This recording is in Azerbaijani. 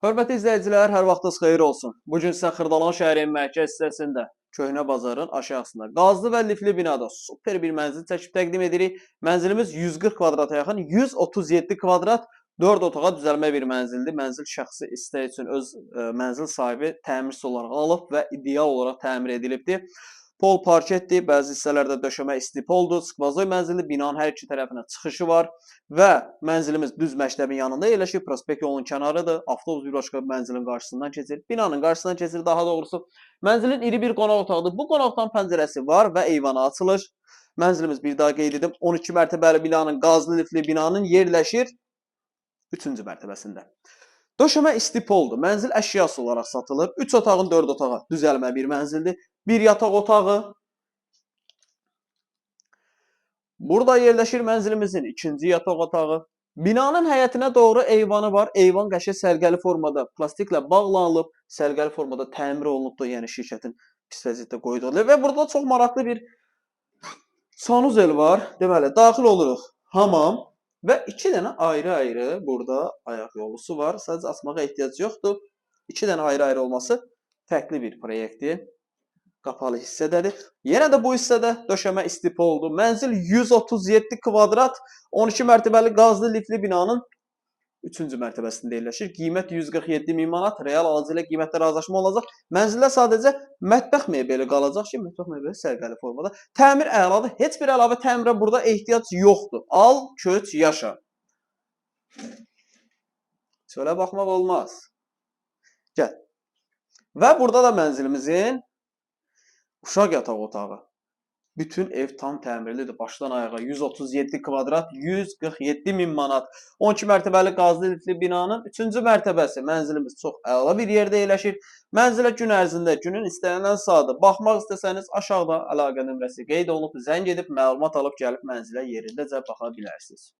Hörmətli izləyicilər, hər vaxtınız xeyir olsun. Bugün sizə Xırdalan şəhərinin mərkəz hissəsində, Köhnə bazarın aşağısında, qazlı və lifli binada super bir mənzil çəkib təqdim edirik. Mənzilimiz 140 kvadrata yaxın, 137 kvadrat 4 otağa düzəlmə bir mənzildir. Mənzil şəxsi istək üçün öz mənzil sahibi təmirçisi olaraq alıb və ideal olaraq təmir edilibdir. Pol parketdir, bəzi hissələrdə döşəmə isti poldur, skvazoy mənzilli, binanın hər iki tərəfinə çıxışı var və mənzilimiz düz məktəbin yanında yerləşir, prospekt yolunun kənarıdır, avtobus birbaşqa mənzilin qarşısından keçir, binanın qarşısından keçir daha doğrusu. Mənzilin iri bir qonaq otağıdır, bu qonaq otağın pəncərəsi var və eyvana açılır. Mənzilimiz bir daha qeyd edim, 12 mərtəbəli binanın, qazlı lifli binanın yerləşir 3-cü mərtəbəsində. Döşəmə isti poldur, mənzil əşyası olaraq satılır, 3 otağın 4 otağa düzəlmə bir mənzildir. Bir yataq otağı. Burada yerləşir mənzilimizin ikinci yataq otağı. Binanın həyətinə doğru eyvanı var. Eyvan qəşəng sərgəli formada plastiklə bağlanılıb, sərgəli formada təmir olunubdur, yəni şirkətin pis vəziyyətdə qoyduğu. Və burada çox maraqlı bir sanuzel var. Deməli, daxil oluruq. Hamam və 2 dənə ayrı-ayrı burada ayaq yolusu var. Sadəcə açmağa ehtiyac yoxdur. 2 dənə ayrı-ayrı olması fərqli bir proyektdir. Qapalı hissədədir. Yenə də bu hissədə döşəmə isti poldur. Mənzil 137 kvadrat 12 mərtəbəli qazlı lifli binanın 3-cü mərtəbəsində yerləşir. Qiymət 147 min manat. Real alıcı ilə qiymətdə razılaşma olacaq. Mənzildə sadəcə mətbəx mebeli qalacaq ki, mətbəx mebeli sərgəli formada. Təmir əladır. Heç bir əlavə təmirə burada ehtiyac yoxdur. Al, köç, yaşa. Şöyle baxmaq olmaz. Gəl. Və burada da mənzilimizin uşaq yataq otağı. Bütün ev tam təmirlidir. Başdan ayağa 137 kvadrat, 147 min manat. 12 mərtəbəli qazlı lifli binanın 3-cü mərtəbəsi. Mənzilimiz çox əla bir yerdə yerləşir. Mənzilə gün ərzində, günün istənilən saatı baxmaq istəsəniz aşağıda əlaqə nömrəsi qeyd olunub. Zəng edib məlumat alıb gəlib mənzilə yerindəcə baxa bilərsiniz.